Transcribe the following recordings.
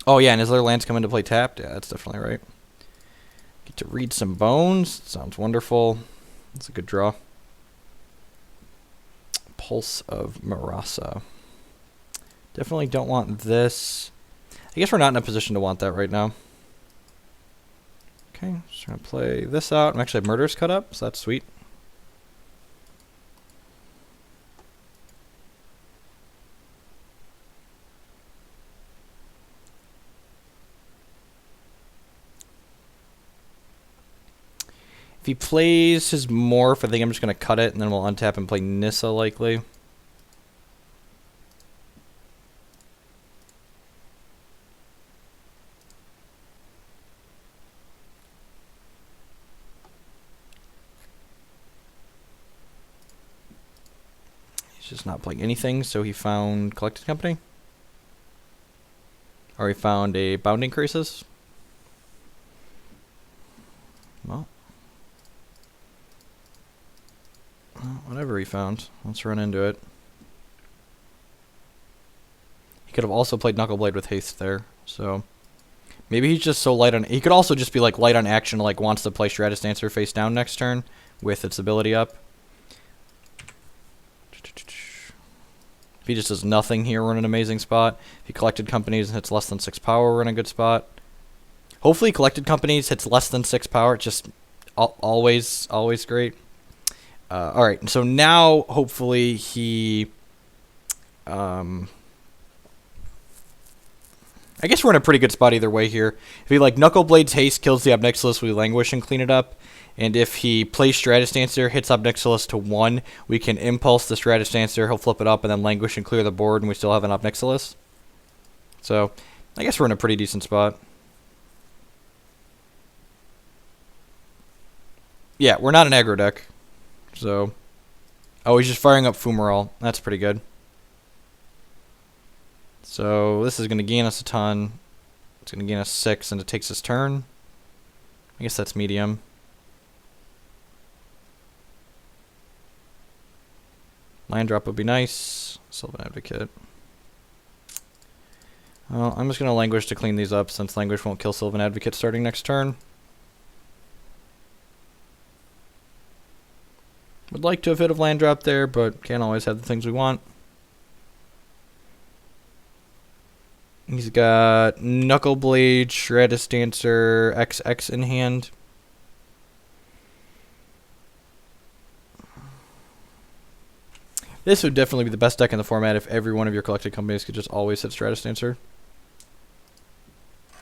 Oh yeah, and his other lands come into play tapped. Yeah, that's definitely right. Get to read some bones. Sounds wonderful. That's a good draw. Pulse of Marasa. Definitely don't want this. I guess we're not in a position to want that right now. Okay, just gonna play this out. I'm actually have Murderous Cut up, so that's sweet. If he plays his Morph, I think I'm just gonna cut it, and then we'll untap and play Nissa likely. He's just not playing anything, so he found Collected Company. Or he found a Bounding Crisis. Well, whatever he found. Let's run into it. He could have also played Knuckleblade with haste there, so maybe he's just so light on. He could also just be like light on action, like wants to play Stratus Dancer face down next turn with its ability up. If he just does nothing here, we're in an amazing spot. If he collected companies and hits less than 6 power, we're in a good spot. Hopefully, collected companies hits less than 6 power. Just always great. All right, so now hopefully he. I guess we're in a pretty good spot either way here. If he like Knuckleblade's haste kills the Obnixilis, we languish and clean it up. And if he plays Stratus Dancer, hits Obnixilis to 1, we can impulse the Stratus Dancer, he'll flip it up, and then languish and clear the board, and we still have an Obnixilis. So, I guess we're in a pretty decent spot. Yeah, we're not an aggro deck. So, oh, he's just firing up Fumarole. That's pretty good. So, this is going to gain us a ton. It's going to gain us 6, and it takes his turn. I guess that's medium. Land drop would be nice. Sylvan Advocate. Well, I'm just going to Languish to clean these up since Languish won't kill Sylvan Advocate starting next turn. Would like to have hit a land drop there, but can't always have the things we want. He's got Knuckleblade, Stratus Dancer, XX in hand. This would definitely be the best deck in the format if every one of your collected companies could just always hit Stratus Dancer.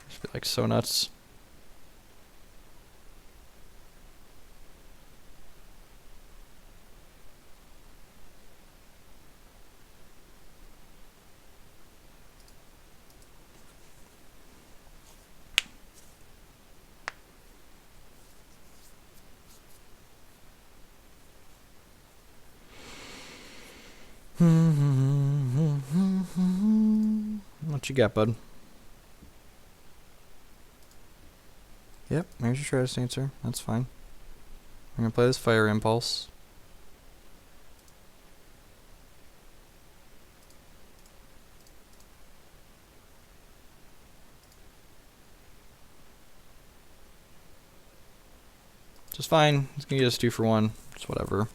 Just be like so nuts. What you got, bud? Yep, there's your Stratus Dancer. That's fine. We're gonna play this Fire Impulse. Just fine. He's gonna get us 2 for 1. Just whatever.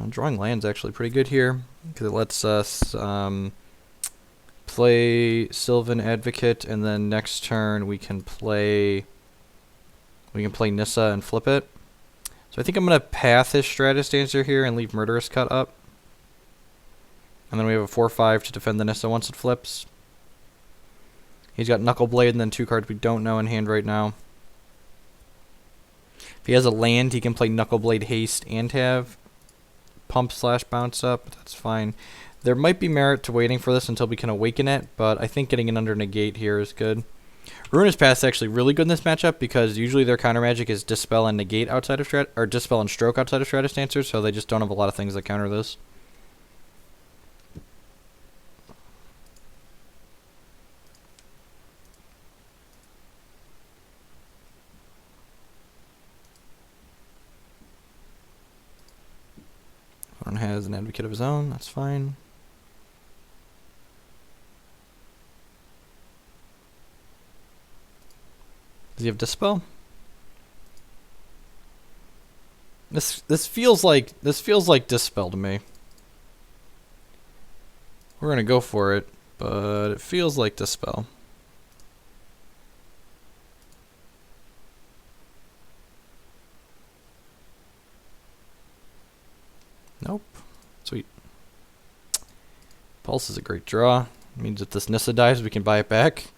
Drawing land's actually pretty good here because it lets us play Sylvan Advocate, and then next turn we can play Nissa and flip it. So I think I'm gonna path his Stratus Dancer here and leave Murderous Cut up, and then we have a 4/5 to defend the Nissa once it flips. He's got Knuckleblade and then 2 cards we don't know in hand right now. If he has a land, he can play Knuckleblade Haste and have Pump/Bounce up, but that's fine. There might be merit to waiting for this until we can awaken it, but I think getting it under negate here is good. Ruinous Path is actually really good in this matchup because usually their counter magic is Dispel and Negate outside of Dispel and Stroke outside of Stratus Dancer, so they just don't have a lot of things that counter this. Opponent has an Advocate of his own, that's fine. Does he have Dispel? This feels like Dispel to me. We're gonna go for it, but it feels like Dispel. Nope. Sweet. Pulse is a great draw. It means if this Nissa dies, we can buy it back.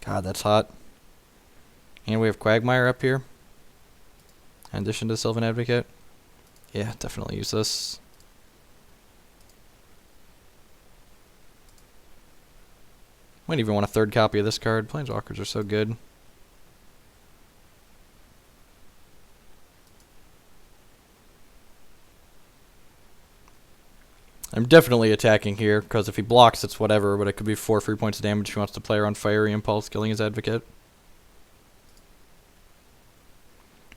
God, that's hot. And we have Quagmire up here. In addition to Sylvan Advocate. Yeah, definitely use this. Might even want a third copy of this card. Planeswalkers are so good. I'm definitely attacking here, because if he blocks, it's whatever, but it could be 4 free points of damage if he wants to play around Fiery Impulse, killing his Advocate.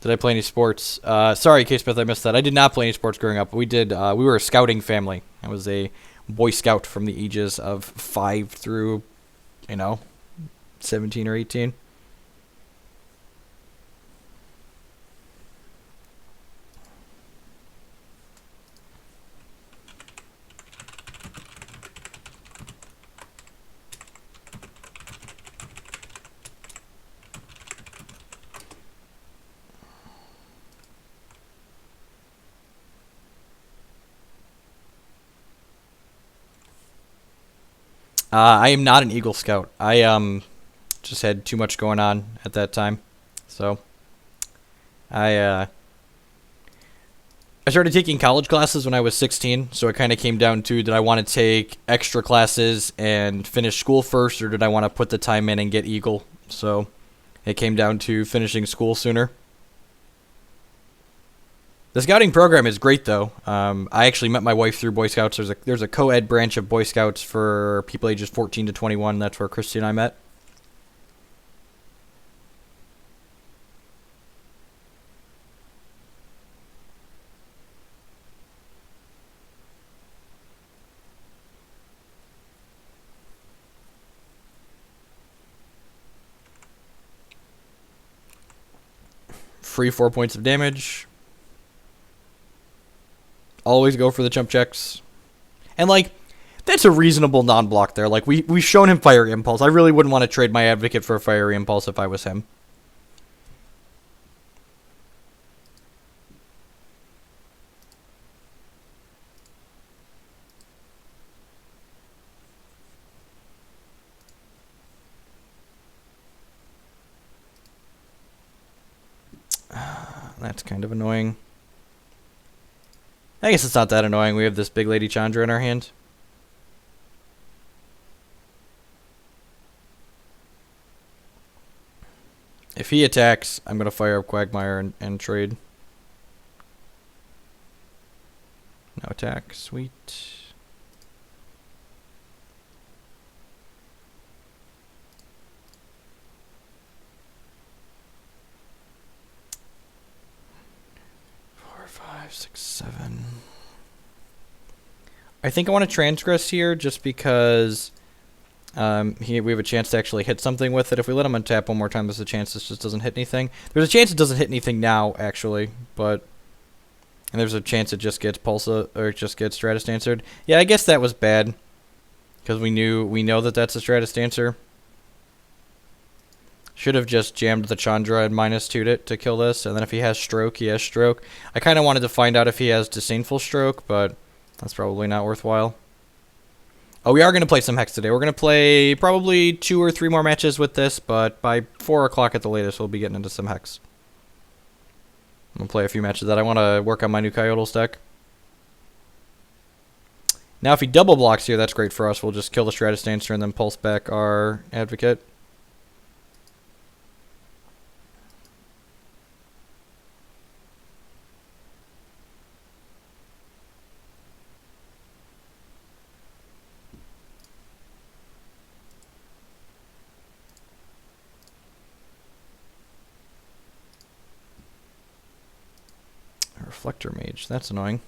Did I play any sports? Sorry, K-Smith, I missed that. I did not play any sports growing up. We did. We were a scouting family. I was a Boy Scout from the ages of 5 through, 17 or 18. I am not an Eagle Scout. I just had too much going on at that time, so I started taking college classes when I was 16. So it kind of came down to, did I want to take extra classes and finish school first, or did I want to put the time in and get Eagle? So it came down to finishing school sooner. The scouting program is great, though. I actually met my wife through Boy Scouts. There's a co-ed branch of Boy Scouts for people ages 14 to 21. That's where Christy and I met. Free 4 points of damage. Always go for the chump checks. And, that's a reasonable non-block there. We've shown him Fiery Impulse. I really wouldn't want to trade my Advocate for a Fiery Impulse if I was him. That's kind of annoying. I guess it's not that annoying. We have this big lady Chandra in our hand. If he attacks, I'm going to fire up Quagmire and trade. No attack. Sweet. Four, 5, 6, 7. I think I want to transgress here just because we have a chance to actually hit something with it. If we let him untap one more time, there's a chance this just doesn't hit anything. There's a chance it doesn't hit anything now, actually, but... And there's a chance it just gets Pulsa, or it just gets Stratus Dancered. Yeah, I guess that was bad. Because we know that that's a Stratus Dancer. Should have just jammed the Chandra and -2'd it to kill this. And then if he has Stroke, he has Stroke. I kind of wanted to find out if he has Disdainful Stroke, but that's probably not worthwhile. Oh, we are going to play some Hex today. We're going to play probably 2 or 3 more matches with this, but by 4 o'clock at the latest, we'll be getting into some Hex. I'm going to play a few matches that I want to work on my new Coyotes deck. Now, if he double blocks here, that's great for us. We'll just kill the Stratus Dancer and then pulse back our Advocate. Reflector Mage, that's annoying.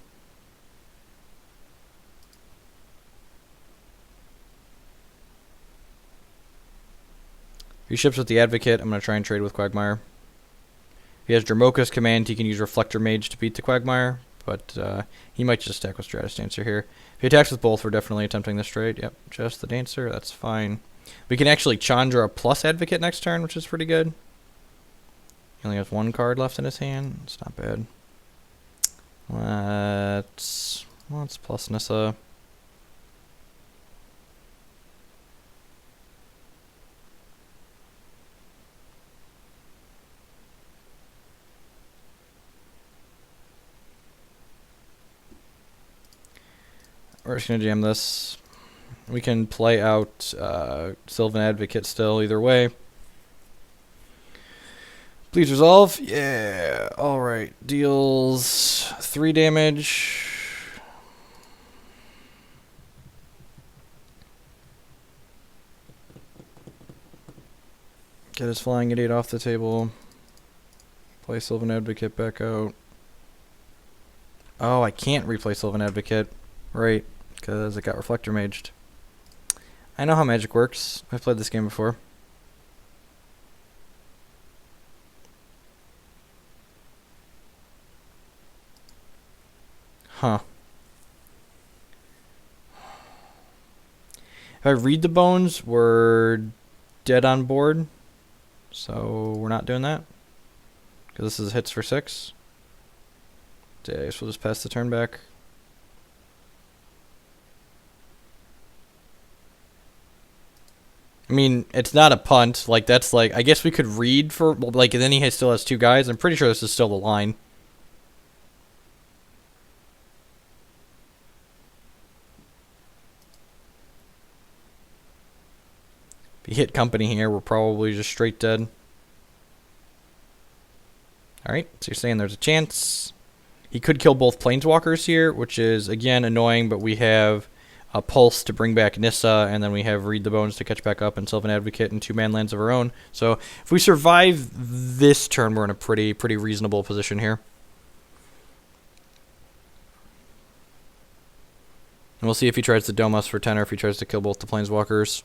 If he ships with the Advocate, I'm going to try and trade with Quagmire. If he has Dromoka's Command, he can use Reflector Mage to beat the Quagmire, but he might just attack with Stratus Dancer here. If he attacks with both, we're definitely attempting this trade. Yep, just the Dancer, that's fine. We can actually Chandra plus Advocate next turn, which is pretty good. He only has one card left in his hand. It's not bad. Let's plus Nissa. We're just going to jam this. We can play out Sylvan Advocate still, either way. Please resolve. Yeah. Alright. Deals 3 damage. Get his Flying Idiot off the table. Play Sylvan Advocate back out. Oh, I can't replay Sylvan Advocate. Right. Because it got Reflector Maged. I know how Magic works. I've played this game before. Huh. If I read the bones, we're dead on board. So we're not doing that. Because this is hits for 6. I guess we'll just pass the turn back. I mean, it's not a punt. Like, that's like, I guess we could read for, like, and then he still has 2 guys. I'm pretty sure this is still the line. If he hit company here, we're probably just straight dead. Alright, so you're saying there's a chance. He could kill both Planeswalkers here, which is, again, annoying, but we have a Pulse to bring back Nissa, and then we have Read the Bones to catch back up, and Sylvan Advocate and 2-man lands of our own. So if we survive this turn, we're in a pretty reasonable position here. And we'll see if he tries to dome us for 10 or if he tries to kill both the Planeswalkers.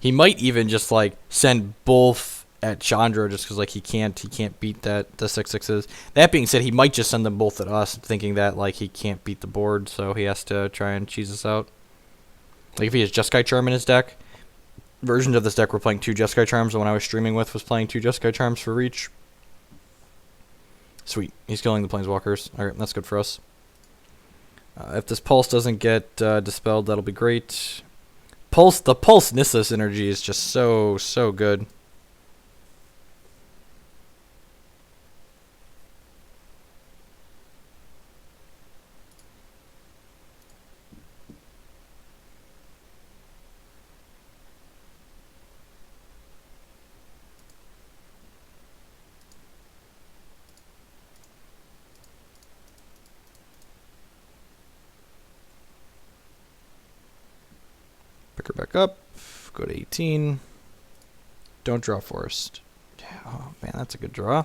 He might even just, like, send both at Chandra just because, like, he can't beat the 6/6s. That being said, he might just send them both at us, thinking that, like, he can't beat the board, so he has to try and cheese us out. Like, if he has Jeskai Charm in his deck, versions of this deck were playing 2 Jeskai Charms. The one I was streaming with was playing 2 Jeskai Charms for reach. Sweet. He's killing the Planeswalkers. Alright, that's good for us. If this Pulse doesn't get dispelled, that'll be great. The Pulse Nissa synergy is just so good. Pick her back up. Go to 18. Don't draw Forest. Oh, man, that's a good draw.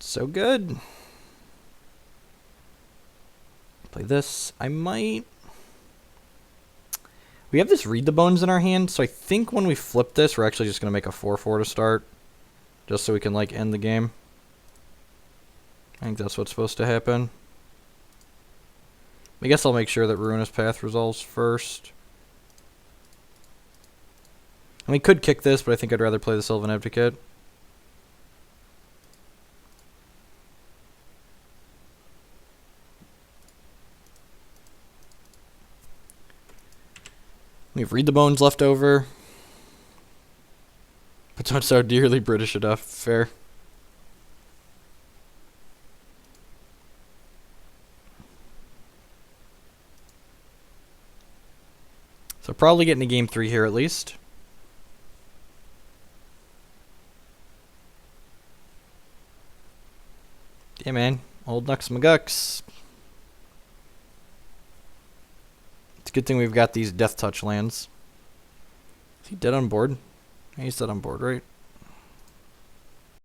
So good. Play this. I might... We have this Read the Bones in our hand, so I think when we flip this, we're actually just going to make a 4/4 to start. Just so we can, like, end the game. I think that's what's supposed to happen. I guess I'll make sure that Ruinous Path resolves first. And we could kick this, but I think I'd rather play the Sylvan Advocate. We have Read the Bones left over. But don't so dearly British enough. Fair. So probably getting to game 3 here at least. Yeah, man. Old Nux McGucks. It's a good thing we've got these Death Touch lands. Is he dead on board? Yeah, he's dead on board, right?